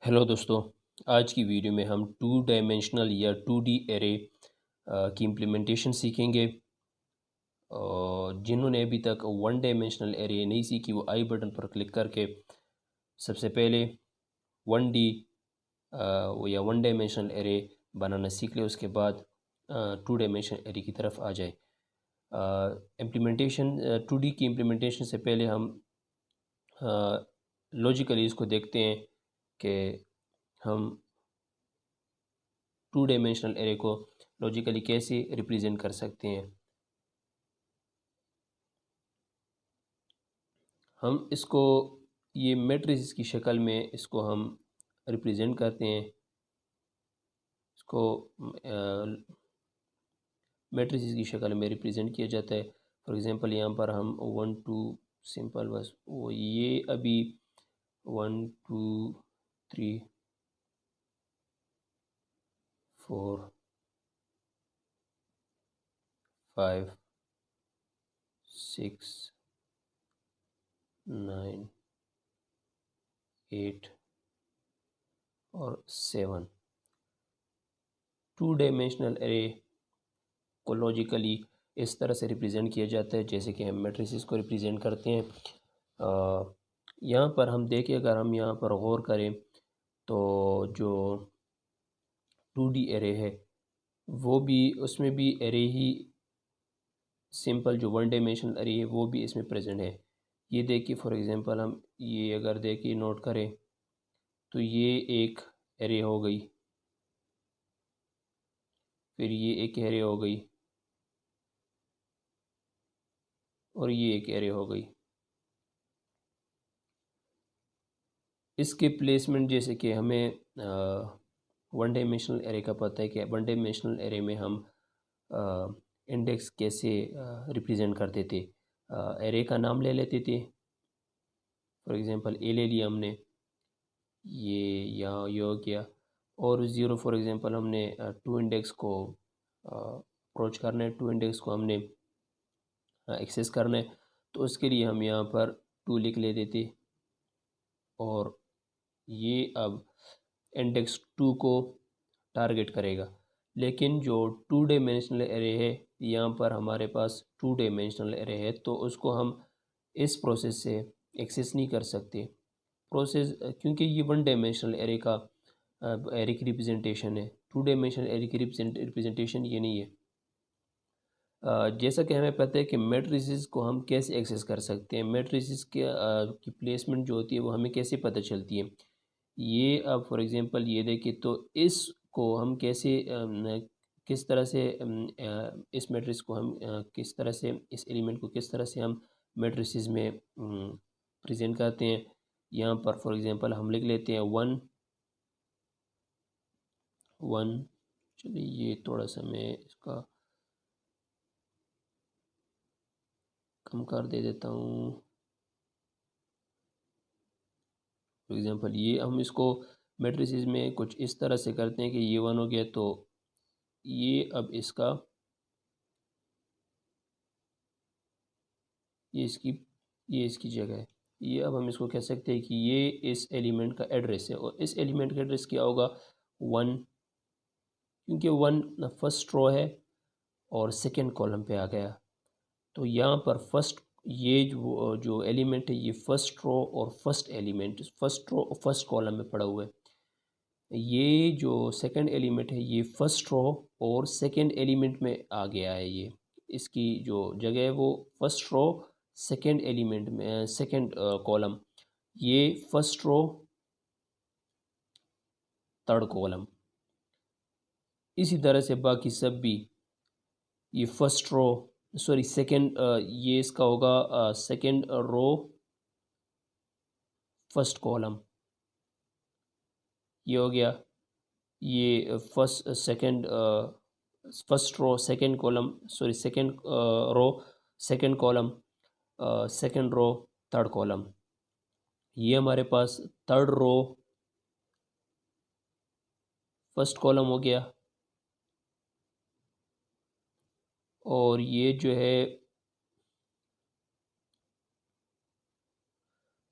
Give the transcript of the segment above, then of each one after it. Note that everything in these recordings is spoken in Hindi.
हेलो दोस्तों, आज की वीडियो में हम टू डायमेंशनल या 2D एरे की इम्प्लीमेंटेशन सीखेंगे। और जिन्होंने अभी तक वन डायमेंशनल एरे नहीं सीखी वो आई बटन पर क्लिक करके सबसे पहले 1D या वन डायमेंशनल एरे बनाना सीख ले। उसके बाद टू डायमेंशनल एरे की तरफ आ जाए। इम्प्लीमेंटेशन 2D की इम्प्लीमेंटेशन से पहले हम लॉजिकली इसको देखते हैं कि हम टू डायमेंशनल एरे को लॉजिकली कैसे रिप्रेजेंट कर सकते हैं। हम इसको ये मैट्रिक्स की शक्ल में इसको हम रिप्रेजेंट करते हैं। इसको मैट्रिक्स की शक्ल में रिप्रेजेंट किया जाता है। फॉर एग्जांपल यहाँ पर हम 1 2 सिंपल बस वो ये अभी 1 2 3 4 5 6 9 8 और 7 टू डायमेंशनल एरे को लॉजिकली इस तरह से रिप्रेजेंट किया जाता है जैसे कि हम मैट्रिसेस को रिप्रेजेंट करते हैं। यहाँ पर हम देखें, अगर हम यहाँ पर गौर करें तो जो 2D एरे है वो भी, उसमें भी एरे ही सिंपल जो वन डायमेंशनल एरे है वो भी इसमें प्रेजेंट है। ये देखिए, फॉर एग्जांपल हम ये अगर देखिए नोट करें तो ये एक एरे हो गई, फिर ये एक एरे हो गई और ये एक एरे हो गई। इसके प्लेसमेंट जैसे कि हमें वन डायमेंशनल एरे का पता है कि वन डायमेंशनल एरे में हम इंडेक्स कैसे रिप्रेजेंट करते थे। एरे का नाम ले लेते थे। फॉर एग्जांपल ए ले लिया हमने, ये यहाँ ये हो गया, और ज़ीरो फॉर एग्जांपल हमने टू इंडेक्स को अप्रोच करना है, टू इंडेक्स को हमने एक्सेस करना है, तो उसके लिए हम यहाँ पर टू लिख ले देते और ये अब इंडेक्स टू को टारगेट करेगा। लेकिन जो टू डायमेंशनल एरे है, यहाँ पर हमारे पास टू डायमेंशनल एरे है तो उसको हम इस प्रोसेस से एक्सेस नहीं कर सकते। प्रोसेस क्योंकि ये वन डायमेंशनल एरे का एरे की रिप्रेजेंटेशन है, टू डायमेंशनल एरे की रिप्रेजेंटेशन ये नहीं है। जैसा कि हमें पता है कि मैट्रिसेस को हम कैसे एक्सेस कर सकते हैं, मैट्रिसेस के की प्लेसमेंट जो होती है वो हमें कैसे पता चलती है। ये अब फॉर एग्जांपल ये देखिए, तो इसको हम कैसे किस तरह से इस मैट्रिक्स को हम किस तरह से इस एलिमेंट को किस तरह से हम मैट्रिसेस में प्रेजेंट करते हैं। यहाँ पर फॉर एग्जांपल हम लिख लेते हैं 1 1। चलिए ये थोड़ा सा मैं इसका कम कर दे देता हूँ। फॉर एग्जांपल ये हम इसको मैट्रिसेस में कुछ इस तरह से करते हैं कि ये 1 हो गया तो ये अब इसका ये इसकी जगह है। ये अब हम इसको कह सकते हैं कि ये इस एलिमेंट का एड्रेस है और इस एलिमेंट का एड्रेस क्या होगा 1, क्योंकि 1 फर्स्ट रो है और सेकंड कॉलम पे आ गया। तो यहाँ पर फर्स्ट ये जो एलिमेंट है ये फर्स्ट रो और फर्स्ट एलिमेंट फर्स्ट रो और फर्स्ट कॉलम में पड़ा हुआ है। ये जो सेकंड एलिमेंट है ये फर्स्ट रो और सेकंड एलिमेंट में आ गया है। ये इसकी जो जगह है वो फर्स्ट रो सेकंड एलिमेंट में, सेकंड कॉलम, ये फर्स्ट रो थर्ड कॉलम। इसी तरह से बाकी सब भी, ये फर्स्ट रो सॉरी सेकंड, ये इसका होगा सेकंड रो फर्स्ट कॉलम, ये हो गया। ये first second first row second column sorry second row second column second row third column. ये हमारे पास थर्ड रो फर्स्ट कॉलम हो गया और ये जो है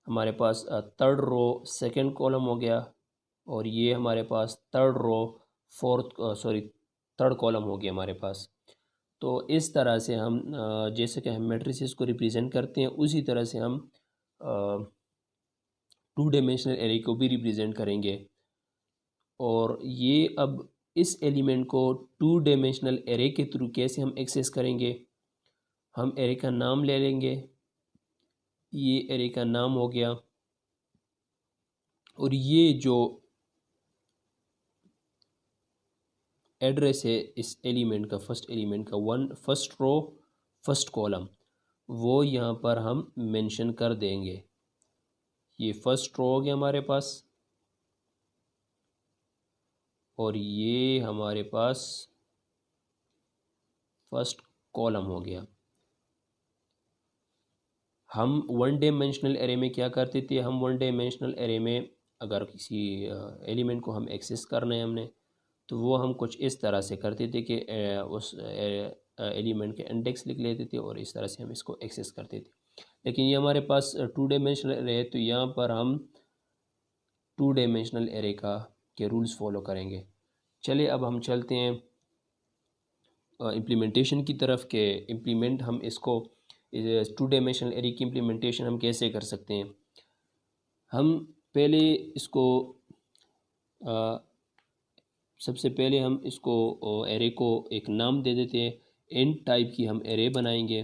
हमारे पास थर्ड रो सेकंड कॉलम हो गया और ये हमारे पास थर्ड रो थर्ड कॉलम हो गया हमारे पास। तो इस तरह से हम जैसे कि हम मैट्रिसेस को रिप्रेजेंट करते हैं उसी तरह से हम टू डायमेंशनल एरे को भी रिप्रेजेंट करेंगे। और ये अब इस एलिमेंट को टू डायमेंशनल एरे के थ्रू कैसे हम एक्सेस करेंगे, हम एरे का नाम ले लेंगे, ये एरे का नाम हो गया, और ये जो एड्रेस है इस एलिमेंट का, फर्स्ट एलिमेंट का, फर्स्ट रो फर्स्ट कॉलम, वो यहाँ पर हम मेंशन कर देंगे। ये फर्स्ट रो हो गया हमारे पास, और ये हमारे पास फर्स्ट कॉलम हो गया। हम वन डायमेंशनल एरे में क्या करते थे, हम वन डायमेंशनल एरे में अगर किसी एलिमेंट को हम एक्सेस करना है हमने, तो वो हम कुछ इस तरह से करते थे कि उस एलिमेंट के इंडेक्स लिख लेते थे और इस तरह से हम इसको एक्सेस करते थे। लेकिन ये हमारे पास टू डायमेंशनल एरे है, तो यहाँ पर हम टू डायमेंशनल एरे के रूल्स फॉलो करेंगे। चलिए अब हम चलते हैं इम्प्लीमेंटेशन की तरफ, के इम्प्लीमेंट हम इसको टू डायमेंशनल एरे की इम्प्लीमेंटेशन हम कैसे कर सकते हैं। हम पहले इसको सबसे पहले हम इसको एरे को एक नाम दे देते हैं। इंट टाइप की हम एरे बनाएंगे,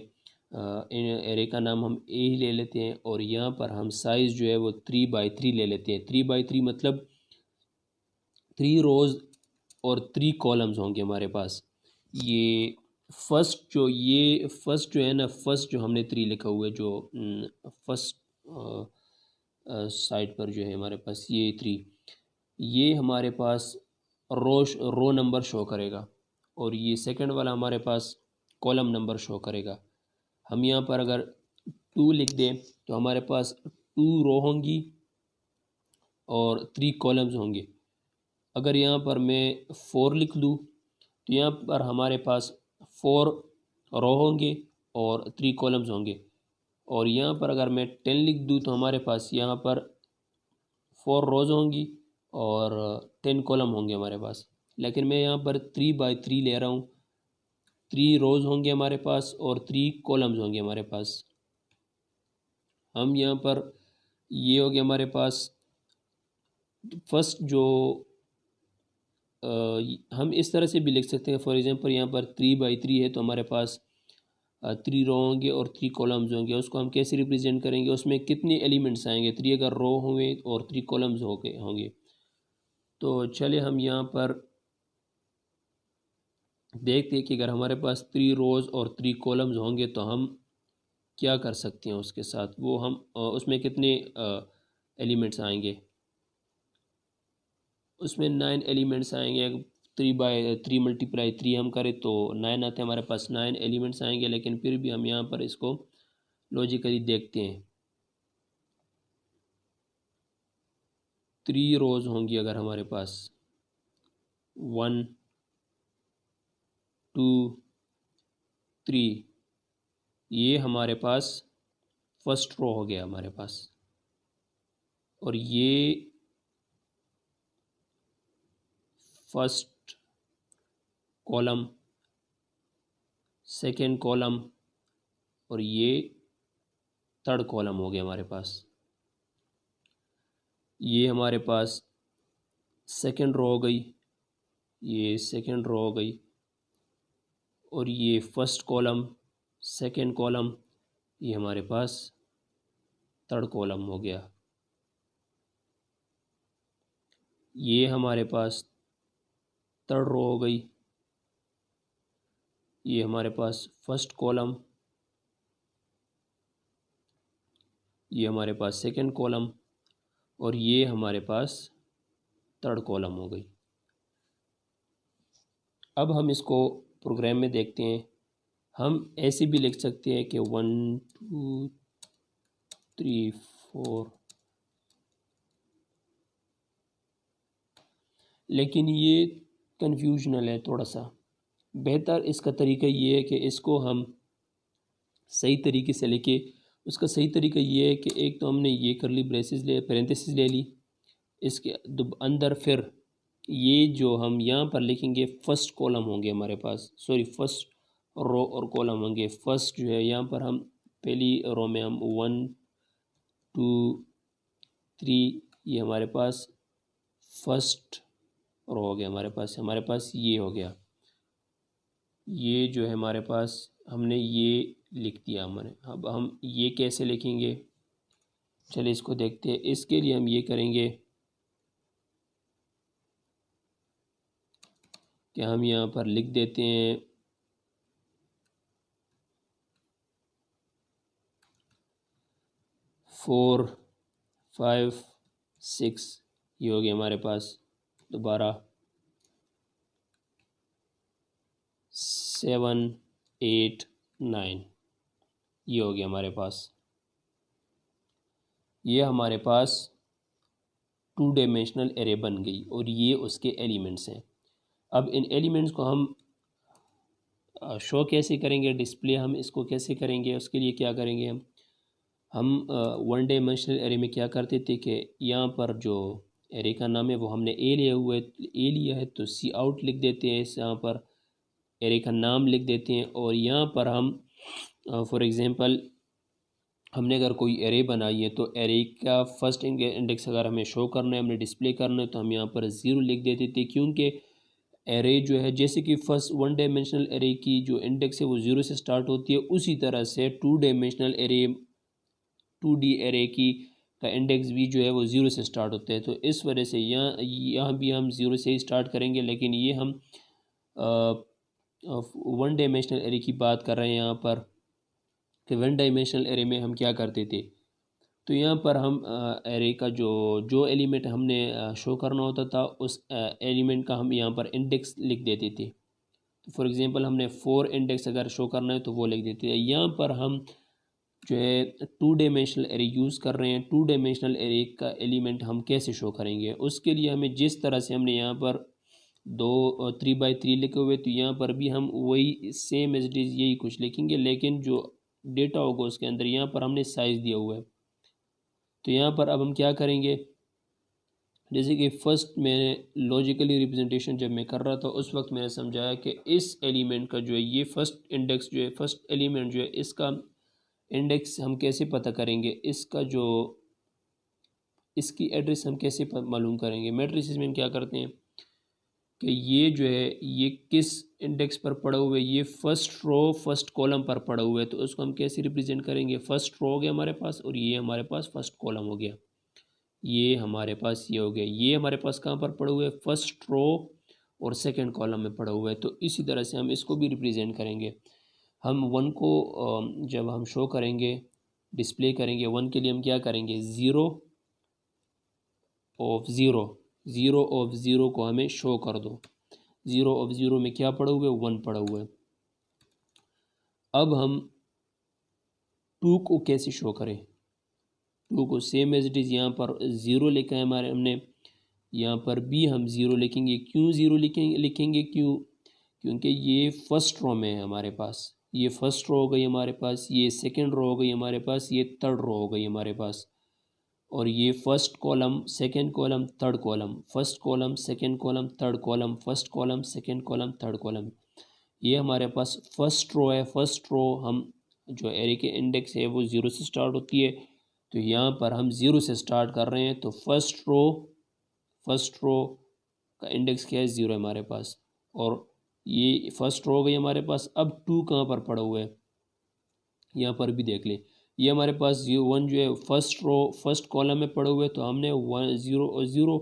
एरे का नाम हम ए ही ले लेते हैं, और यहाँ पर हम साइज़ जो है वो 3x3 ले लेते हैं। 3x3 मतलब 3 रोज़ और 3 कॉलम्स होंगे हमारे पास। ये फर्स्ट जो है ना, फर्स्ट जो हमने 3 लिखा हुआ है, जो फर्स्ट साइड पर जो है हमारे पास ये 3, ये हमारे पास रो नंबर शो करेगा, और ये सेकंड वाला हमारे पास कॉलम नंबर शो करेगा। हम यहाँ पर अगर 2 लिख दें तो हमारे पास 2 रो होंगी और 3 कॉलम्स होंगे। अगर यहाँ पर मैं 4 लिख दूँ तो यहाँ पर हमारे पास 4 रो होंगे और 3 कॉलम्स होंगे। और यहाँ पर अगर मैं 10 लिख दूँ तो हमारे पास यहाँ पर 4 रोज़ होंगी और 10 कॉलम होंगे हमारे पास। लेकिन मैं यहाँ पर 3x3 ले रहा हूँ, 3 रोज़ होंगे हमारे पास और 3 कॉलम्स होंगे हमारे पास। हम यहाँ पर ये हो गया हमारे पास फर्स्ट जो हम इस तरह से भी लिख सकते हैं। फॉर एग्जांपल यहाँ पर 3x3 है तो हमारे पास 3 रो होंगे और 3 कॉलम्स होंगे। उसको हम कैसे रिप्रेजेंट करेंगे, उसमें कितने एलिमेंट्स आएंगे, 3 अगर रो होंगे और 3 कॉलम्स होंगे। तो चलिए हम यहाँ पर देखते हैं कि अगर हमारे पास 3 रोज़ और 3 कॉलम्स होंगे तो हम क्या कर सकते हैं उसके साथ। वो हम उसमें कितने एलिमेंट्स आएंगे, उसमें 9 एलिमेंट्स आएंगे। 3x3 × 3 हम करें तो 9 आते हैं हमारे पास, 9 एलिमेंट्स आएंगे। लेकिन फिर भी हम यहाँ पर इसको लॉजिकली देखते हैं। 3 रोज़ होंगी अगर हमारे पास, 1 2 3, ये हमारे पास फर्स्ट रो हो गया हमारे पास, और ये फर्स्ट कॉलम, सेकेंड कॉलम, और ये थर्ड कॉलम हो गया हमारे पास। ये हमारे पास सेकेंड रो हो गई, ये सेकेंड रो हो गई, और ये फर्स्ट कॉलम, सेकेंड कॉलम, ये हमारे पास थर्ड कॉलम हो गया। ये हमारे पास थर्ड रो हो गई, ये हमारे पास फर्स्ट कॉलम, ये हमारे पास सेकंड कॉलम, और ये हमारे पास थर्ड कॉलम हो गई। अब हम इसको प्रोग्राम में देखते हैं। हम ऐसे भी लिख सकते हैं कि 1 2 3 4, लेकिन ये कन्फ्यूजनल है थोड़ा सा। बेहतर इसका तरीका ये है कि इसको हम सही तरीके से लिखे। उसका सही तरीका ये है कि एक तो हमने ये करली ब्रेसेस ले, पैरेंथेसिस ले ली, इसके अंदर फिर ये जो हम यहाँ पर लिखेंगे फर्स्ट कॉलम होंगे हमारे पास, सॉरी फर्स्ट रो और कॉलम होंगे। फर्स्ट जो है यहाँ पर हम पहली रो में हम 1 2 3, ये हमारे पास फर्स्ट रो हो गया, हमारे पास ये हो गया। ये जो है हमारे पास हमने ये लिख दिया हमने। अब हम ये कैसे लिखेंगे, चलिए इसको देखते हैं। इसके लिए हम ये करेंगे कि हम यहाँ पर लिख देते हैं 4 5 6, ये हो गया हमारे पास। दोबारा 7 8 9, ये हो गया हमारे पास। ये हमारे पास 2 डायमेंशनल एरे बन गई और ये उसके एलिमेंट्स हैं। अब इन एलिमेंट्स को हम शो कैसे करेंगे, डिस्प्ले हम इसको कैसे करेंगे, उसके लिए क्या करेंगे हम 1 डायमेंशनल एरे में क्या करते थे कि यहाँ पर जो एरे का नाम है वो हमने ए लिया है तो सी आउट लिख देते हैं, यहाँ पर एरे का नाम लिख देते हैं। और यहाँ पर हम फॉर एग्ज़ाम्पल हमने अगर कोई एरे बनाई है तो एरे का फर्स्ट इंडेक्स अगर हमें शो करना है, हमने डिस्प्ले करना है, तो हम यहाँ पर 0 लिख देते थे, क्योंकि एरे जो है जैसे कि फर्स्ट 1 डायमेंशनल एरे की जो इंडेक्स है वो 0 से स्टार्ट होती है, उसी तरह से 2 डायमेंशनल एरे 2D एरे की का इंडेक्स भी जो है वो 0 से स्टार्ट होते हैं। तो इस वजह से यहाँ भी हम 0 से ही स्टार्ट करेंगे, लेकिन ये हम 1 डायमेंशनल एरे की बात कर रहे हैं यहाँ पर कि 1 डायमेंशनल एरे में हम क्या करते थे। तो यहाँ पर हम एरे का जो एलिमेंट हमने शो करना होता था उस एलिमेंट का हम यहाँ पर इंडेक्स लिख देते थे। तो फॉर एग्जांपल हमने 4 इंडेक्स अगर शो करना है तो वो लिख देते हैं। यहाँ पर हम जो है 2 डायमेंशनल एरे यूज़ कर रहे हैं। 2 डायमेंशनल एरे का एलिमेंट हम कैसे शो करेंगे, उसके लिए हमें जिस तरह से हमने यहाँ पर 3x3 लिखे हुए, तो यहाँ पर भी हम वही सेम एज इट इज़ यही कुछ लिखेंगे, लेकिन जो डेटा होगा उसके अंदर यहाँ पर हमने साइज़ दिया हुआ है। तो यहाँ पर अब हम क्या करेंगे, जैसे कि फर्स्ट मैंने लॉजिकली रिप्रेजेंटेशन जब मैं कर रहा था उस वक्त मैंने समझाया कि इस एलिमेंट का जो है ये फर्स्ट इंडेक्स जो है फर्स्ट एलिमेंट जो है इसका इंडेक्स हम कैसे पता करेंगे, इसका जो इसकी एड्रेस हम कैसे मालूम करेंगे। मैट्रिसेस में क्या करते हैं कि ये जो है ये किस इंडेक्स पर पड़ा हुआ है, ये फर्स्ट रो फर्स्ट कॉलम पर पड़ा हुआ है, तो उसको हम कैसे रिप्रेजेंट करेंगे। फर्स्ट रो हो गया हमारे पास और ये हमारे पास फर्स्ट कॉलम हो गया, ये हमारे पास ये हो गया। ये हमारे पास कहाँ पर पड़ा हुआ है, फर्स्ट रो और सेकंड कॉलम में पड़ा हुआ है। तो इसी तरह से हम इसको भी रिप्रेजेंट करेंगे। हम 1 को जब हम शो करेंगे डिस्प्ले करेंगे 1 के लिए हम क्या करेंगे, 0 ऑफ 0 को हमें शो कर दो। 0 ऑफ 0 में क्या पड़ा हुआ है, 1 पड़ा हुआ है। अब हम 2 को कैसे शो करें, 2 को सेम एज इट इज़ यहाँ पर 0 लिखा है हमारे हमने, यहाँ पर भी हम 0 लिखेंगे। क्यों 0 लिखेंगे क्योंकि ये फर्स्ट रो में है हमारे पास, ये फर्स्ट रो हो गई हमारे पास, ये सेकंड रो हो गई हमारे पास, ये थर्ड रो हो गई हमारे पास, और ये first column second column third column, first column second column third column, first column second column third column, ये हमारे पास फर्स्ट रो है। फर्स्ट रो हम जो एरे के इंडेक्स है वो 0 से स्टार्ट होती है, तो यहाँ पर हम 0 से स्टार्ट कर रहे हैं। तो फर्स्ट रो का इंडेक्स क्या है, 0 है हमारे पास, और ये फर्स्ट रो हो गई हमारे पास। अब 2 कहाँ पर पड़ा हुआ है, यहाँ पर भी देख ले, ये हमारे पास 1 जो है फर्स्ट रो फर्स्ट कॉलम में पड़ा हुआ है, तो हमने 0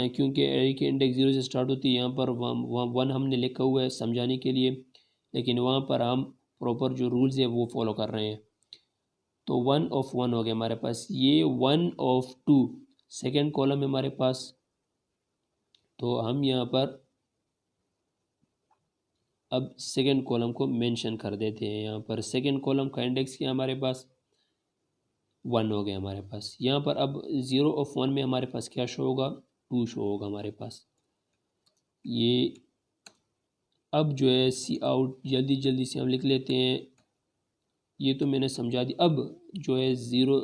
क्योंकि एरे की इंडेक्स 0 से स्टार्ट होती है, यहाँ पर 1 हमने लिखा हुआ है समझाने के लिए, लेकिन वहाँ पर हम प्रॉपर जो रूल्स है वो फॉलो कर रहे हैं। तो 1 ऑफ 1 हो गया हमारे पास, ये 1 ऑफ 2 सेकेंड कॉलम है हमारे पास। तो हम यहाँ पर अब सेकेंड कॉलम को मेंशन कर देते हैं। यहाँ पर सेकेंड कॉलम का इंडेक्स क्या हमारे पास 1 हो गया हमारे पास। यहाँ पर अब 0 ऑफ 1 में हमारे पास क्या शो होगा, 2 शो होगा हमारे पास। ये अब जो है सी आउट जल्दी से हम लिख लेते हैं, ये तो मैंने समझा दी। अब जो है 0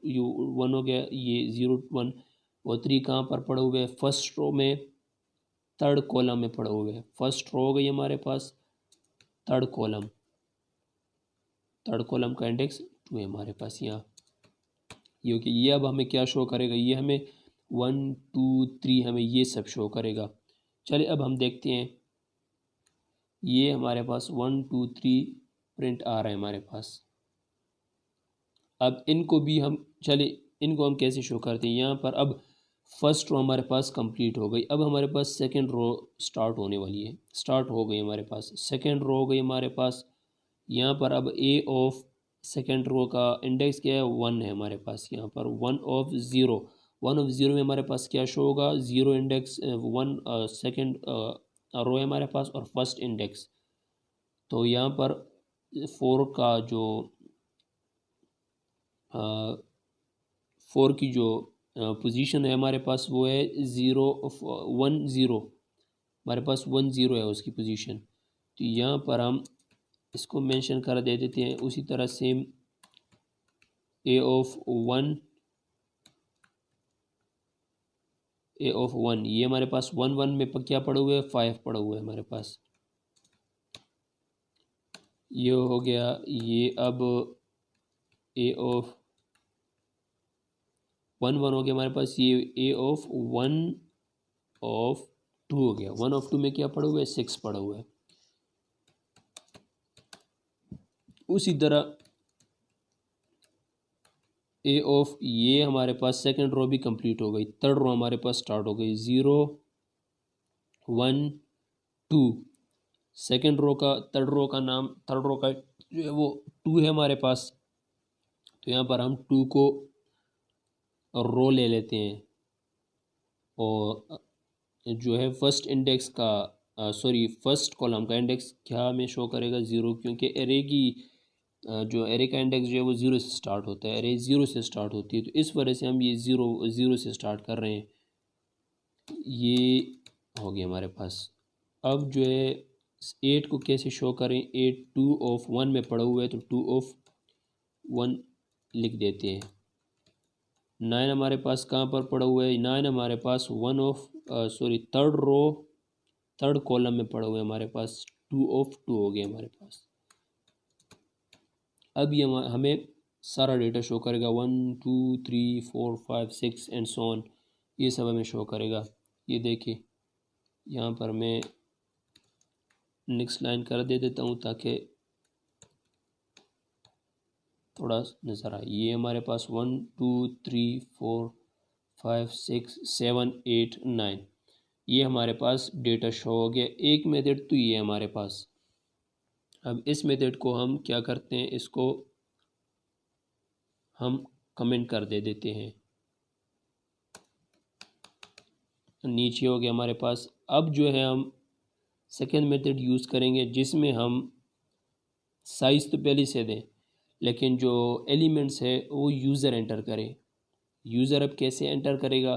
1 हो गया, ये 0 1 वो 3 कहाँ पर पड़े हुए हैं? फर्स्ट रो में, थर्ड कॉलम में पड़े हुए हैं। फर्स्ट रो हो गई हमारे पास, थर्ड कॉलम का इंडेक्स 2 है हमारे पास यहाँ। ये अब हमें क्या शो करेगा? ये हमें 1 2 3 हमें ये सब शो करेगा। चलिए अब हम देखते हैं, ये हमारे पास 1 2 3 प्रिंट आ रहा है हमारे पास। अब इनको भी हम, चलिए इनको हम कैसे शो करते हैं? यहाँ पर अब फर्स्ट रो हमारे पास कंप्लीट हो गई, अब हमारे पास सेकंड रो स्टार्ट होने वाली है, स्टार्ट हो गई हमारे पास, सेकंड रो हो गई हमारे पास। यहाँ पर अब ए ऑफ सेकंड रो का इंडेक्स क्या है? 1 है हमारे पास। यहाँ पर 1 ऑफ 0, 1 ऑफ 0 में हमारे पास क्या शो होगा? 0 इंडेक्स 1 सेकंड रो है हमारे पास और फर्स्ट इंडेक्स। तो यहाँ पर 4 का जो 4 की जो पोजीशन है हमारे पास वो है 0 1 0, हमारे पास 1 0 है उसकी पोजीशन। तो यहाँ पर हम इसको मेंशन कर दे देते हैं। उसी तरह सेम ए ऑफ 1 ये हमारे पास 1 1 में क्या पड़ा हुआ है? 5 पड़ा हुआ है हमारे पास। ये हो गया। ये अब ए ऑफ 1 1 हो गया हमारे पास। ये ए ऑफ 1 ऑफ 2 हो गया। 1 ऑफ 2 में क्या पड़ा हुआ है? 6 पड़ा हुआ है। उसी तरह ए ऑफ ये हमारे पास सेकंड रो भी कंप्लीट हो गई, थर्ड रो हमारे पास स्टार्ट हो गई 0 1 2। सेकंड रो का, थर्ड रो का नाम, थर्ड रो का जो है वो 2 है हमारे पास। तो यहाँ पर हम 2 को रो ले लेते हैं और जो है फर्स्ट इंडेक्स का फर्स्ट कॉलम का इंडेक्स क्या हमें शो करेगा? 0, क्योंकि एरे की जो एरे का इंडेक्स जो है वो 0 से स्टार्ट होता है, एरे 0 से स्टार्ट होती है। तो इस वजह से हम ये 0 से स्टार्ट कर रहे हैं। ये हो गया हमारे पास। अब जो है 8 को कैसे शो करें? 8 2 ऑफ 1 में पड़ा हुआ है, तो 2 ऑफ 1 लिख देते हैं। 9 हमारे पास कहाँ पर पड़ा हुआ है? 9 हमारे पास थर्ड रो, थर्ड कॉलम में पड़ा हुआ है हमारे पास। 2 ऑफ 2 हो गया हमारे पास। अब ये हमें सारा डेटा शो करेगा, 1 2 3 4 5 6 एंड सो ऑन, ये सब हमें शो करेगा। ये देखिए यहाँ पर मैं नेक्स्ट लाइन कर दे देता हूँ ताकि थोड़ा नज़र आए। ये हमारे पास 1 2 3 4 5 6 7 8 9, ये हमारे पास डेटा शो हो गया। एक मेथड तो ये है हमारे पास। अब इस मेथड को हम क्या करते हैं? इसको हम कमेंट कर दे देते हैं। नीचे हो गया हमारे पास। अब जो है हम सेकेंड मेथड यूज़ करेंगे जिसमें हम साइज़ तो पहले से दें, लेकिन जो एलिमेंट्स है वो यूज़र एंटर करे। यूज़र अब कैसे एंटर करेगा?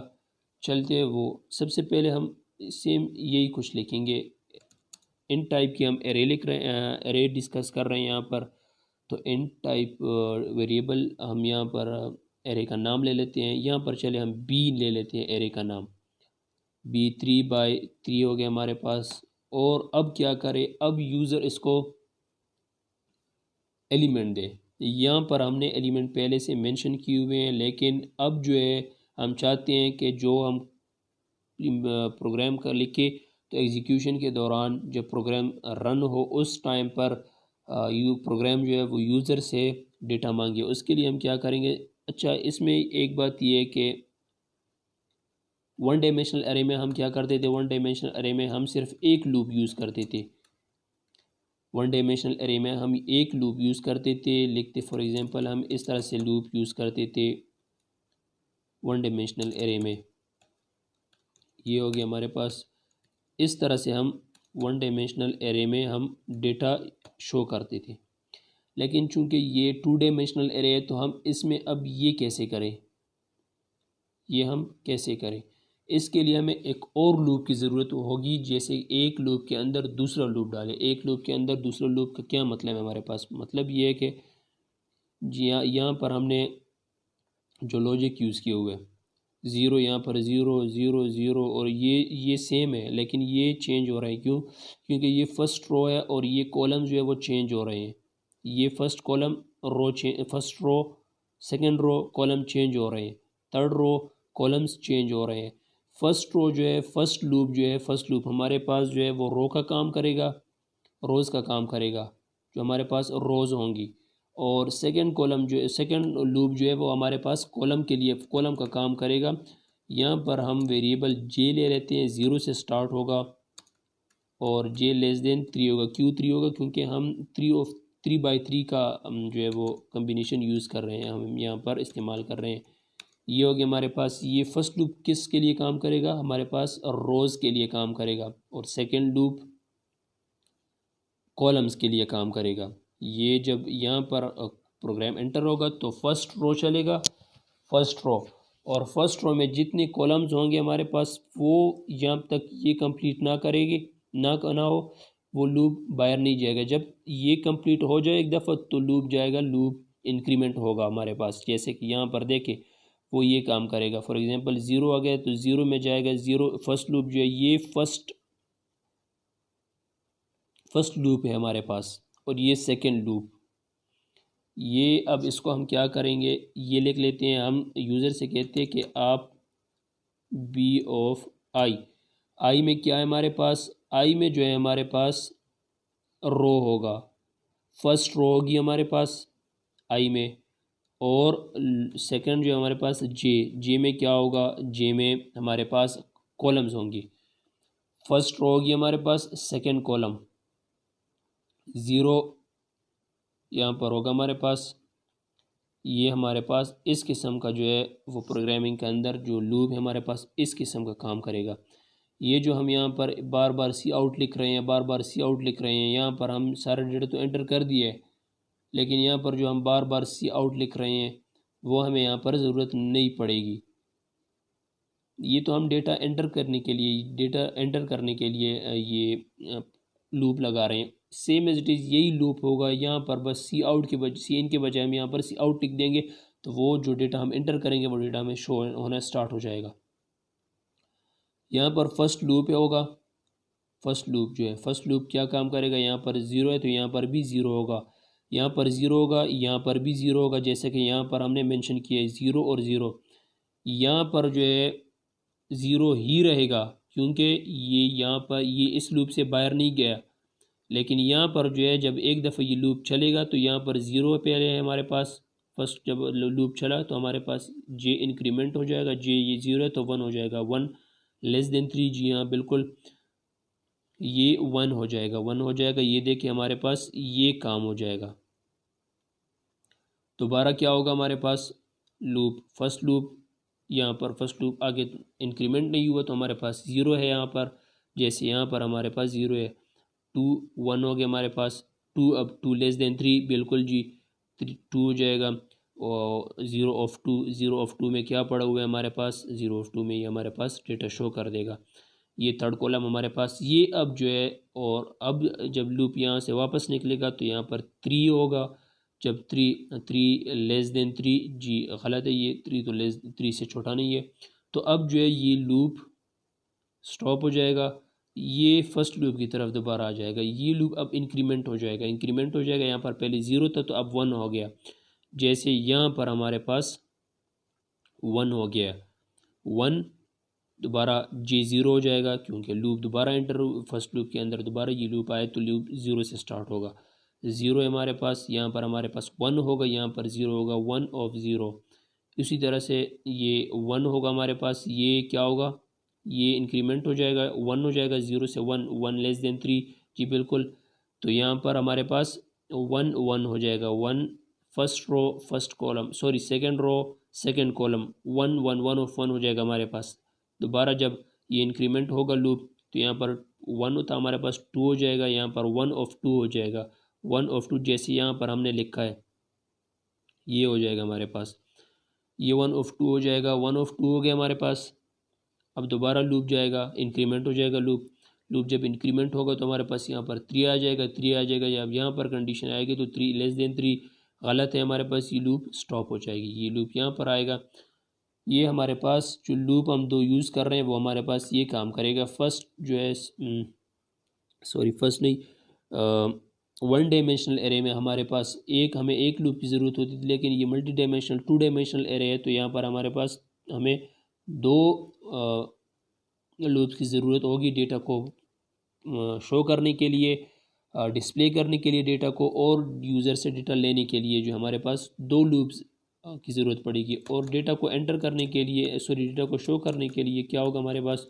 चलते हैं वो। सबसे पहले हम सेम यही कुछ लिखेंगे। इन टाइप की हम एरे लिख रहे हैं, एरे डिस्कस कर रहे हैं यहाँ पर। तो इन टाइप वेरिएबल हम यहाँ पर एरे का नाम ले लेते हैं। यहाँ पर चले हम बी ले लेते हैं एरे का नाम। बी 3/3 हो गया हमारे पास। और अब क्या करें? अब यूज़र इसको एलिमेंट दे। यहाँ पर हमने एलिमेंट पहले से मेंशन किए हुए हैं, लेकिन अब जो है हम चाहते हैं कि जो हम प्रोग्राम का लिखे तो एग्जीक्यूशन के दौरान जब प्रोग्राम रन हो उस टाइम पर प्रोग्राम जो है वो यूज़र से डेटा मांगे। उसके लिए हम क्या करेंगे? अच्छा, इसमें एक बात ये है कि वन डायमेंशनल एरे में हम क्या करते थे? वन डायमेंशनल एरे में हम सिर्फ एक लूप यूज़ करते थे। वन डायमेंशनल एरे में हम एक लूप यूज़ करते थे। लिखते फॉर एग्जांपल हम इस तरह से लूप यूज़ करते थे वन डायमेंशनल एरे में। ये हो गया हमारे पास। इस तरह से हम वन डायमेंशनल एरे में हम डेटा शो करते थे। लेकिन चूंकि ये टू डायमेंशनल एरे है तो हम इसमें अब ये कैसे करें? ये हम कैसे करें? इसके लिए हमें एक और लूप की ज़रूरत होगी। जैसे एक लूप के अंदर दूसरा लूप डालें। एक लूप के अंदर दूसरा लूप का क्या मतलब है हमारे पास? मतलब ये है कि जी यहाँ पर हमने जो लॉजिक यूज़ किए हुए, ज़ीरो, यहाँ पर ज़ीरो ज़ीरो ज़ीरो, और ये सेम है लेकिन ये चेंज हो रहा है। क्यों? क्योंकि ये फर्स्ट रो है और ये कॉलम जो है वो चेंज हो रहे हैं। ये first column row first row, second row column change हो रहे हैं, थर्ड रो कॉलम्स चेंज हो रहे हैं। फर्स्ट रो जो है, फर्स्ट लूप जो है, फर्स्ट लूप हमारे पास जो है वो रो का काम करेगा, रोज़ का काम करेगा, जो हमारे पास रोज़ होंगी। और सेकंड कॉलम जो है, सेकंड लूप जो है वो हमारे पास कॉलम के लिए, कॉलम का काम करेगा। यहाँ पर हम वेरिएबल जे ले लेते हैं, ज़ीरो से स्टार्ट होगा और जे लेस देन 3 होगा। क्यों 3 होगा? क्योंकि हम 3/3 का जो है वो कम्बिनेशन यूज़ कर रहे हैं, हम यहाँ पर इस्तेमाल कर रहे हैं। ये हो गया हमारे पास। ये फर्स्ट लूप किस के लिए काम करेगा? हमारे पास रोज़ के लिए काम करेगा, और सेकंड लूप कॉलम्स के लिए काम करेगा। ये जब यहाँ पर प्रोग्राम एंटर होगा तो फर्स्ट रो चलेगा, फर्स्ट रो, और फर्स्ट रो में जितने कॉलम्स होंगे हमारे पास वो जब तक ये कंप्लीट ना करेगी, ना हो, वो लूप बाहर नहीं जाएगा। जब ये कंप्लीट हो जाए एक दफ़ा तो लूप जाएगा, लूप इंक्रीमेंट होगा हमारे पास। जैसे कि यहाँ पर देखें वो ये काम करेगा। फॉर एग्जांपल ज़ीरो आ गया तो ज़ीरो में जाएगा, ज़ीरो फर्स्ट लूप जो है ये फर्स्ट लूप है हमारे पास, और ये सेकंड लूप। ये अब इसको हम क्या करेंगे, ये लिख लेते हैं। हम यूज़र से कहते हैं कि आप बी ऑफ आई, आई में क्या है हमारे पास? आई में जो है हमारे पास रो होगा, फर्स्ट रो होगी हमारे पास आई में, और सेकंड जो है हमारे पास जे में क्या होगा? जे में हमारे पास कॉलम्स होंगी। फर्स्ट रो होगी हमारे पास, सेकंड कॉलम, ज़ीरो यहाँ पर होगा हमारे पास। ये हमारे पास इस किस्म का जो है वो प्रोग्रामिंग के अंदर जो लूप है हमारे पास इस किस्म का काम करेगा। ये जो हम यहाँ पर बार बार सी आउट लिख रहे हैं, बार बार सी आउट लिख रहे हैं, यहाँ पर हम सारा डेटा तो एंटर कर दिए है, लेकिन यहाँ पर जो हम बार बार सी आउट लिख रहे हैं वो हमें यहाँ पर ज़रूरत नहीं पड़ेगी। ये तो हम डेटा एंटर करने के लिए, ये लूप लगा रहे हैं। सेम एज इट इज़ यही लूप होगा यहाँ पर, बस सी आउट के बजाय, सी इन के बजाय हम यहाँ पर सी आउट लिख देंगे तो वो जो डेटा हम एंटर करेंगे वो डेटा हमें शो होना स्टार्ट हो जाएगा। यहाँ पर फर्स्ट लूप होगा, फर्स्ट लूप जो है, फर्स्ट लूप क्या काम करेगा? यहाँ पर ज़ीरो है तो यहाँ पर भी ज़ीरो होगा, यहाँ पर ज़ीरो होगा, यहाँ पर भी ज़ीरो होगा। जैसे कि यहाँ पर हमने मेंशन किया है ज़ीरो और ज़ीरो, यहाँ पर जो है ज़ीरो ही रहेगा क्योंकि ये यहाँ पर ये इस लूप से बाहर नहीं गया। लेकिन यहाँ पर जो है जब एक दफ़ा ये लूप चलेगा तो यहाँ पर ज़ीरो पहले है हमारे पास। फर्स्ट जब लूप चला तो हमारे पास जे इंक्रीमेंट हो जाएगा, जे ये ज़ीरो है तो वन हो जाएगा, वन लेस देन 3, जी हाँ बिल्कुल, ये वन हो जाएगा, वन हो जाएगा। ये देखिए हमारे पास ये काम हो जाएगा। दोबारा क्या होगा हमारे पास? लूप, फर्स्ट लूप, यहाँ पर फर्स्ट लूप आगे इंक्रीमेंट नहीं हुआ तो हमारे पास ज़ीरो है यहाँ पर। जैसे यहाँ पर हमारे पास ज़ीरो है, टू वन हो गया हमारे पास, टू, अब टू लेस देन 3, बिल्कुल जी, 2 हो जाएगा। और ज़ीरो ऑफ टू में क्या पड़ा हुआ है हमारे पास? ज़ीरो ऑफ टू में ये हमारे पास डेटा शो कर देगा। ये थर्ड कॉलम हमारे पास, ये अब जो है, और अब जब लूप यहाँ से वापस निकलेगा तो यहाँ पर 3 होगा। जब थ्री लेस देन 3, जी गलत है, ये 3 तो लेस 3 से छोटा नहीं है। तो अब जो है ये लूप स्टॉप हो जाएगा, ये फर्स्ट लूप की तरफ दोबारा आ जाएगा। ये लूप अब इंक्रीमेंट हो जाएगा, यहाँ पर पहले ज़ीरो था तो अब वन हो गया। जैसे यहाँ पर हमारे पास वन हो गया, वन, दोबारा जे ज़ीरो हो जाएगा क्योंकि लूप दोबारा एंटर, फर्स्ट लूप के अंदर दोबारा ये लूप आए तो लूप ज़ीरो से स्टार्ट होगा। ज़ीरो है हमारे पास, यहाँ पर हमारे पास वन होगा, यहाँ पर ज़ीरो होगा, वन ऑफ ज़ीरो। इसी तरह से ये वन होगा हमारे पास, ये क्या होगा? ये इंक्रीमेंट हो जाएगा, वन हो जाएगा, ज़ीरो से वन, वन लेस देन 3, जी बिल्कुल। तो यहाँ पर हमारे पास वन वन हो जाएगा, one first row first column, sorry second row second column, one one, one of one हो जाएगा हमारे पास। दोबारा जब ये इंक्रीमेंट होगा लूप तो यहाँ पर वन होता हमारे पास, टू हो जाएगा, यहाँ पर वन ऑफ टू हो जाएगा, वन ऑफ टू, जैसे यहाँ पर हमने लिखा है ये हो जाएगा हमारे पास, ये वन ऑफ टू हो जाएगा, वन ऑफ टू हो गया हमारे पास। अब दोबारा लूप जाएगा, इंक्रीमेंट हो जाएगा लूप, लूप जब इंक्रीमेंट होगा तो हमारे पास यहाँ पर 3 आ जाएगा, 3 आ जाएगा। जब यहाँ पर कंडीशन आएगी तो 3 लेस देन 3 गलत है हमारे पास, ये लूप स्टॉप हो जाएगी। ये लूप यहाँ पर आएगा, ये हमारे पास जो लूप हम दो यूज़ कर रहे हैं वो हमारे पास ये काम करेगा। फर्स्ट जो है फर्स्ट नहीं, वन डायमेंशनल एरे में हमारे पास हमें एक लूप की ज़रूरत होती थी, लेकिन ये multi dimensional two dimensional array है, तो यहाँ पर हमारे पास हमें दो लूप्स की ज़रूरत होगी डेटा को शो करने के लिए, डिस्प्ले करने के लिए डेटा को, और यूज़र से डेटा लेने के लिए जो हमारे पास दो लूप्स की ज़रूरत पड़ेगी। और डेटा को एंटर करने के लिए डेटा को शो करने के लिए क्या होगा हमारे पास,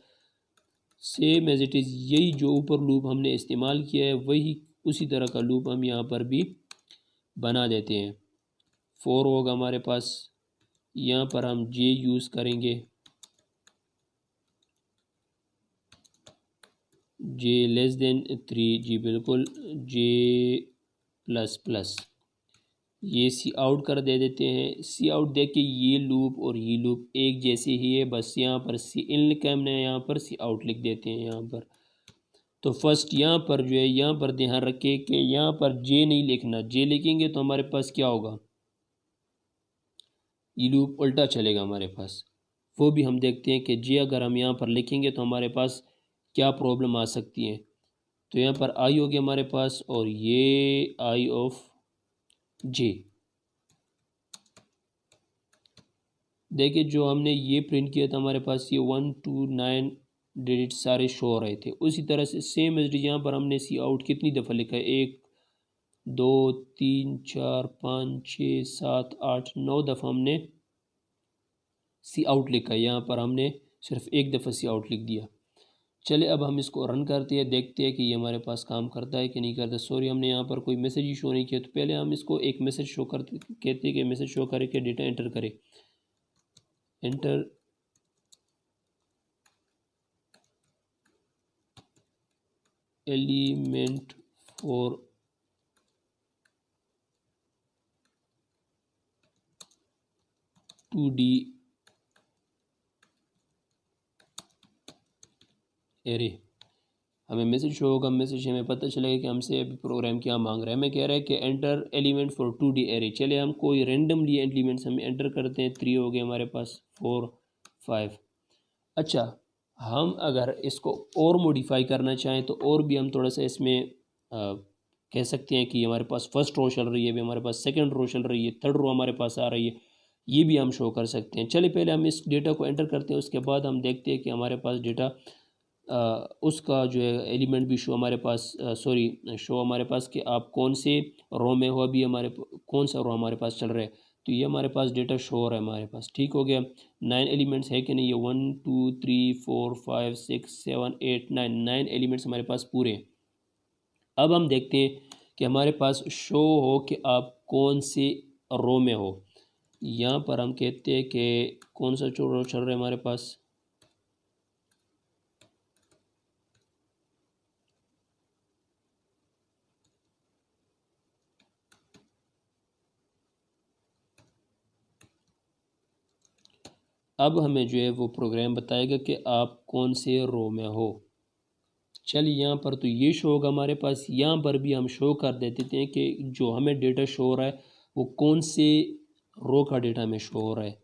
सेम एज इट इज़ यही जो ऊपर लूप हमने इस्तेमाल किया है वही उसी तरह का लूप हम यहाँ पर भी बना देते हैं। फोर होगा हमारे पास, यहाँ पर हम जे यूज़ करेंगे, जे लेस देन 3, जी बिल्कुल, जे प्लस प्लस, ये सी आउट कर दे देते हैं। सी आउट दे के ये लूप और ये लूप एक जैसे ही है, बस यहाँ पर सी इन लिखा है हमने, यहाँ पर सी आउट लिख देते हैं यहाँ पर। तो फर्स्ट यहाँ पर जो है, यहाँ पर ध्यान रखें कि यहाँ पर जे नहीं लिखना, जे लिखेंगे तो हमारे पास क्या होगा, ये लूप उल्टा चलेगा हमारे पास। वो भी हम देखते हैं कि जे अगर हम यहाँ पर लिखेंगे तो हमारे पास क्या प्रॉब्लम आ सकती है। तो यहाँ पर आई होगी हमारे पास, और ये आई ऑफ जे। देखिए जो हमने ये प्रिंट किया था हमारे पास ये 1 2 9 डिजिट सारे शो हो रहे थे। उसी तरह से सेम एज यहाँ पर हमने सी आउट कितनी दफ़ा लिखा है, 1 2 3 4 5 6 7 8 9 दफ़ा हमने सी आउट लिखा है। यहाँ पर हमने सिर्फ एक दफ़ा सी आउट लिख दिया। चले अब हम इसको रन करते हैं, देखते हैं कि ये हमारे पास काम करता है कि नहीं करता। सॉरी हमने यहाँ पर कोई मैसेज ही शो नहीं किया, तो पहले हम इसको एक मैसेज शो करते, कहते हैं कि मैसेज शो करे कि डेटा एंटर करे, enter element for 2D array. हमें मैसेज शो होगा, मैसेज हमें पता चलेगा कि हमसे अभी प्रोग्राम क्या मांग रहा है। हमें कह रहा है कि enter element for 2D array. चले हम कोई रेंडमली एलिमेंट्स हम एंटर करते हैं। 3 हो गए हमारे पास, 4 5। अच्छा, हम अगर इसको और मॉडिफाई करना चाहें तो और भी हम थोड़ा सा इसमें कह सकते हैं कि हमारे पास फर्स्ट रो चल रही है, अभी हमारे पास सेकंड रो चल रही है, थर्ड रो हमारे पास आ रही है, ये भी हम शो कर सकते हैं। चलिए पहले हम इस डेटा को एंटर करते हैं, उसके बाद हम देखते हैं कि हमारे पास डेटा उसका जो है एलिमेंट भी शो हमारे पास शो हमारे पास कि आप कौन से रो में हो, अभी हमारे कौन सा रो हमारे पास चल रहा है। तो ये हमारे पास डेटा शो हो रहा है हमारे पास, ठीक हो गया। 9 एलिमेंट्स है कि नहीं, ये 1 2 3 4 5 6 7 8 9 एलिमेंट्स हमारे पास पूरे हैं। अब हम देखते हैं कि हमारे पास शो हो कि आप कौन से रो में हो। यहाँ पर हम कहते हैं कि कौन सा रो चल रहा है हमारे पास, अब हमें जो है वो प्रोग्राम बताएगा कि आप कौन से रो में हो। चलिए यहाँ पर तो ये शो होगा हमारे पास, यहाँ पर भी हम शो कर देते हैं कि जो हमें डेटा शो हो रहा है वो कौन से रो का डेटा हमें शो हो रहा है।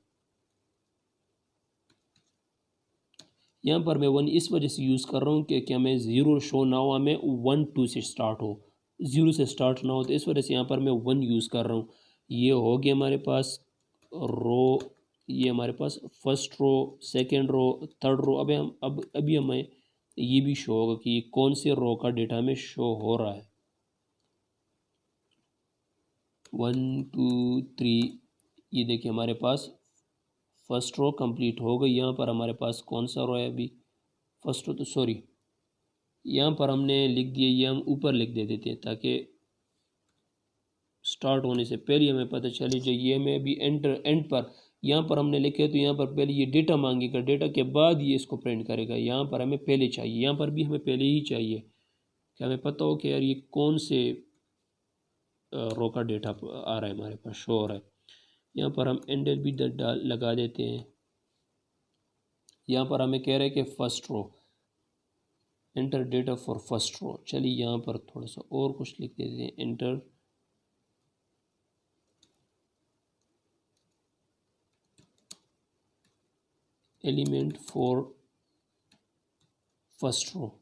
यहाँ पर मैं 1 इस वजह से यूज़ कर रहा हूँ कि हमें 0 शो ना हो, हमें 1 2 से स्टार्ट हो, 0 से स्टार्ट ना हो, तो इस वजह से यहाँ पर मैं 1 यूज़ कर रहा हूँ। ये हो गया हमारे पास रो, ये हमारे पास first row, second row, third row. अभी हमें ये भी शो होगा कि ये कौन से रो का डेटा हमें शो हो रहा है। 1 2 3, ये देखिए हमारे पास फर्स्ट रो कंप्लीट हो गई। यहाँ पर हमारे पास कौन सा रो है अभी, फर्स्ट रो, तो यहाँ पर हमने लिख दिया, ये हम ऊपर लिख देते थे ताकि स्टार्ट होने से पहले हमें पता चले। जो ये हमें अभी एंड पर यहाँ पर हमने लिखे, तो यहाँ पर पहले ये डेटा मांगेगा, डेटा के बाद ये इसको प्रिंट करेगा। यहाँ पर हमें पहले चाहिए, यहाँ पर भी हमें पहले ही चाहिए कि हमें पता हो कि यार ये कौन से रो का डेटा आ रहा है हमारे पास, शो हो रहा है। यहाँ पर हम एंडल भी लगा देते हैं। यहाँ पर हमें कह रहे हैं कि first row, enter data for first row. चलिए यहाँ पर थोड़ा सा और कुछ लिख देते हैं, enter element for first row.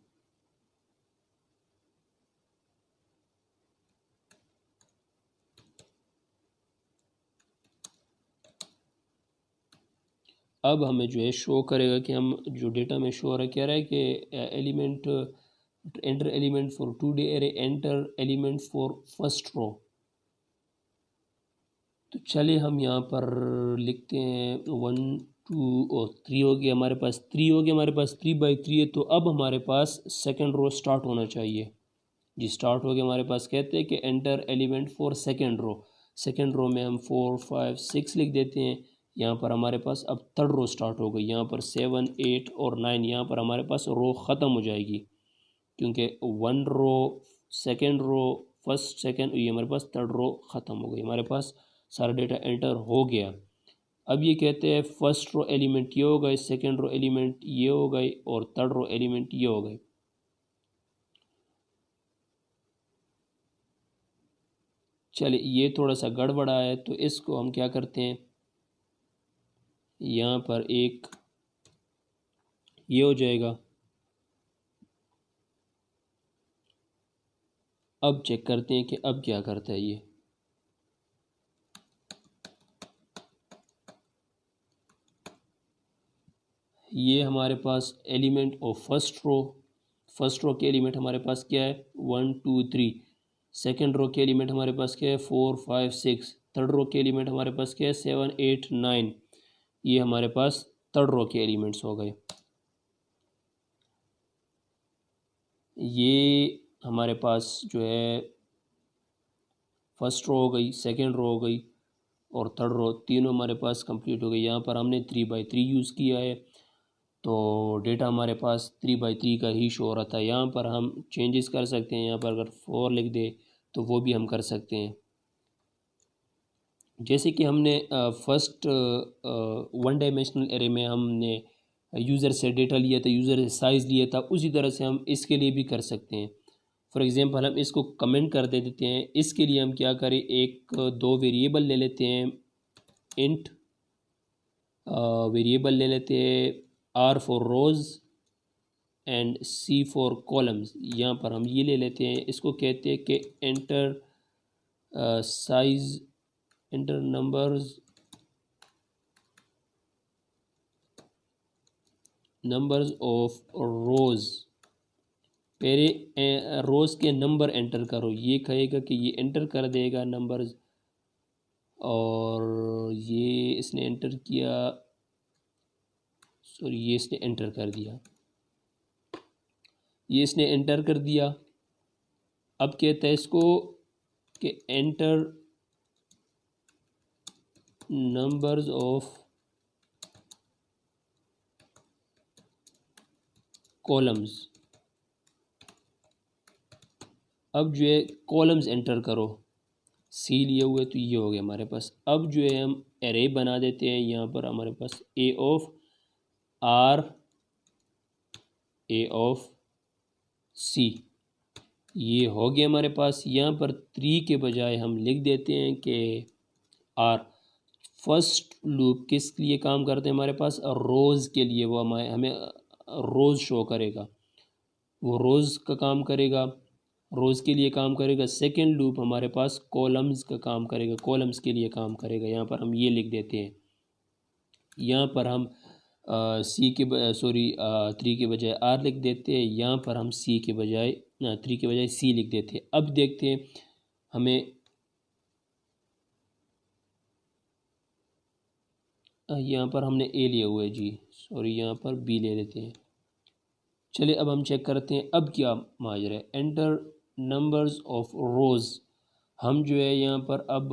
अब हमें जो है शो करेगा कि हम जो डेटा में शो हो रहा है, कह रहा है कि element enter element for 2D array, enter element for first row. तो चलिए हम यहाँ पर लिखते हैं 1 2 और 3 हो गया हमारे पास, 3 हो गया हमारे पास, 3 by 3 है। तो अब हमारे पास सेकेंड रो स्टार्ट होना चाहिए जी। स्टार्ट हो गया हमारे पास, कहते हैं कि enter element for second row. Second row में हम 4 5 6 लिख देते हैं। यहाँ पर हमारे पास अब थर्ड रो स्टार्ट हो गई। यहाँ पर 7 8 और 9, यहाँ पर हमारे पास रो ख़त्म हो जाएगी, क्योंकि 1 row second row first second, ये हमारे पास थर्ड रो ख़त्म हो गई। हमारे पास सारा डेटा एंटर हो गया। अब ये कहते हैं फर्स्ट रो एलिमेंट ये हो गए, सेकेंड रो एलिमेंट ये हो गए और थर्ड रो एलिमेंट ये हो गए। चलिए ये थोड़ा सा गड़बड़ा है, तो इसको हम क्या करते हैं, यहाँ पर एक ये हो जाएगा। अब चेक करते हैं कि अब क्या करता है ये हमारे पास एलिमेंट ऑफ फर्स्ट रो के एलिमेंट हमारे पास क्या है 1 2 3। सेकेंड रो के एलिमेंट हमारे पास क्या है 4 5 6। थर्ड रो के एलिमेंट हमारे पास क्या है 7 8 9। ये हमारे पास थर्ड रो के एलिमेंट्स हो गए। ये हमारे पास जो है फर्स्ट रो हो गई, सेकेंड रो हो गई और थर्ड रो, तीनों हमारे पास कंप्लीट हो गई। यहाँ पर हमने 3 by 3 यूज़ किया है, तो डेटा हमारे पास 3 by 3 का ही शो हो रहा था। यहाँ पर हम चेंजेस कर सकते हैं। यहाँ पर अगर 4 लिख दे तो वो भी हम कर सकते हैं। जैसे कि हमने फर्स्ट 1 डायमेंशनल एरे में हमने यूज़र से डेटा लिया था, यूज़र से साइज़ लिया था, उसी तरह से हम इसके लिए भी कर सकते हैं। फॉर एग्ज़ाम्पल हम इसको कमेंट कर देते हैं। इसके लिए हम क्या करें, एक दो वेरिएबल ले लेते हैं, इंट वेरिएबल ले लेते हैं R for rows and C for columns. यहाँ पर हम ये ले लेते हैं, इसको कहते हैं कि enter size, enter numbers of rows. पहले रोज़ के नंबर एंटर करो। ये कहेगा कि ये एंटर कर देगा नंबर्स, और ये इसने एंटर किया, सॉरी ये इसने एंटर कर दिया, ये इसने एंटर कर दिया। अब कहता है इसको कि एंटर नंबर्स ऑफ कॉलम्स। अब जो है कॉलम्स एंटर करो, सी लिए हुए, तो ये हो गया हमारे पास। अब जो है हम एरे बना देते हैं। यहाँ पर हमारे पास ए ऑफ आर, ए ऑफ सी, ये हो गया हमारे पास। यहाँ पर 3 के बजाय हम लिख देते हैं कि आर। फर्स्ट लूप किस लिए काम करते हैं हमारे पास, रोज़ के लिए। वो हमें रोज़ शो करेगा, वो रोज़ का काम करेगा, रोज़ के लिए काम करेगा। सेकेंड लूप हमारे पास कॉलम्स का काम करेगा, कॉलम्स के लिए काम करेगा। यहाँ पर हम ये लिख देते हैं। यहाँ पर हम सी के 3 के बजाय आर लिख देते हैं। यहाँ पर हम सी के बजाय 3 के बजाय सी लिख देते हैं। अब देखते हैं हमें यहाँ पर हमने ए लिए हुए जी, सॉरी यहाँ पर बी ले लेते हैं। चलिए अब हम चेक करते हैं अब क्या माजरा है। एंटर नंबर्स ऑफ रोज़, हम जो है यहाँ पर अब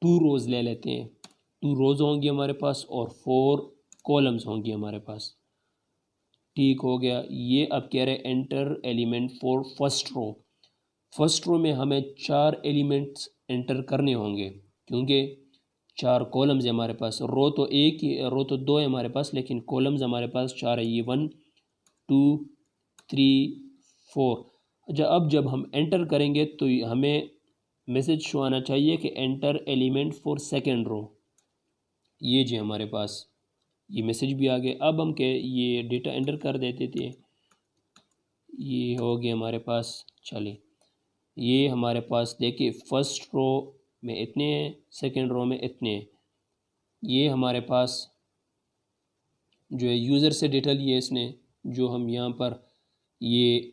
2 रोज़ ले लेते हैं। 2 रोज़ होंगी हमारे पास और 4 कॉलम्स होंगी हमारे पास। ठीक हो गया। ये अब कह रहे हैं enter element for first row. First row में हमें 4 एलिमेंट्स एंटर करने होंगे, क्योंकि 4 कॉलम्स है हमारे पास। रो तो एक ही, रो तो 2 है हमारे पास, लेकिन कॉलम्स हमारे पास 4 है। ये 1 2 3 4। जब हम एंटर करेंगे तो हमें मैसेज शो आना चाहिए कि enter element for second row. ये जी हमारे पास ये मैसेज भी आ गया। अब हम ये डेटा एंटर कर देते थे, ये हो गया हमारे पास। चलिए ये हमारे पास देखिए फर्स्ट रो में इतने हैं, सेकंड रो में इतने हैं। ये हमारे पास जो है यूज़र से डेटा लिया इसने, जो हम यहाँ पर ये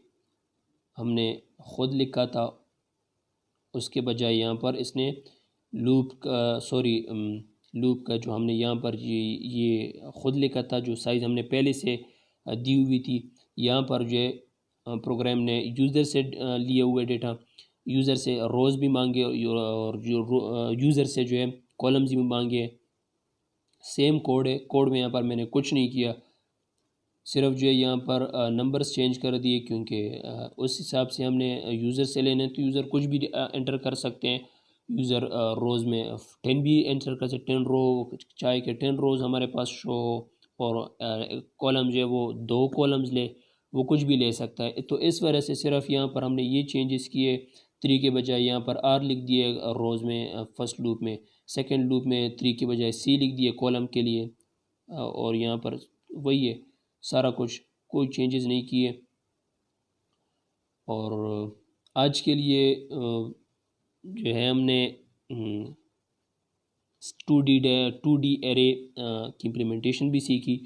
हमने ख़ुद लिखा था उसके बजाय यहाँ पर इसने लूप का लूप का जो हमने यहाँ पर ये ख़ुद लिखा था, जो साइज़ हमने पहले से दी हुई थी, यहाँ पर जो है प्रोग्राम ने यूज़र से लिए हुए डेटा, यूज़र से रोज़ भी मांगे और जो यूज़र से जो है कॉलम्स भी मांगे। सेम कोड है, कोड में यहाँ पर मैंने कुछ नहीं किया, सिर्फ जो है यहाँ पर नंबर्स चेंज कर दिए, क्योंकि उस हिसाब से हमने यूज़र से लेने तो यूज़र कुछ भी एंटर कर सकते हैं। यूज़र रोज़ में 10 भी एंटर कर सकते, 10 रो चाहे कि 10 रोज़ हमारे पास शो हो, और कॉलम जो है वो 2 कॉलम्स ले, वो कुछ भी ले सकता है। तो इस वजह से सिर्फ यहाँ पर हमने ये चेंजेस किए, 3 के बजाय यहाँ पर आर लिख दिए रोज़ में फर्स्ट लूप में, सेकेंड लूप में 3 के बजाय सी लिख दिए कॉलम के लिए, और यहाँ पर वही है सारा कुछ, कोई चेंजेस नहीं किए। और आज के लिए जो है हमने 2D एरे की इम्प्लीमेंटेशन भी सीखी,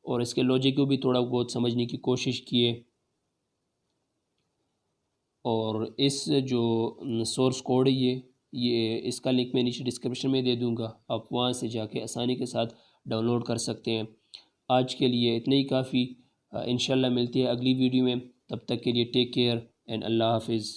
और इसके लॉजिक को भी थोड़ा बहुत समझने की कोशिश किए। और इस जो सोर्स कोड है ये इसका लिंक मैं नीचे डिस्क्रिप्शन में दे दूंगा, आप वहाँ से जाके आसानी के साथ डाउनलोड कर सकते हैं। आज के लिए इतना ही काफ़ी, इंशाल्लाह मिलती है अगली वीडियो में, तब तक के लिए टेक केयर एंड अल्लाह हाफिज़।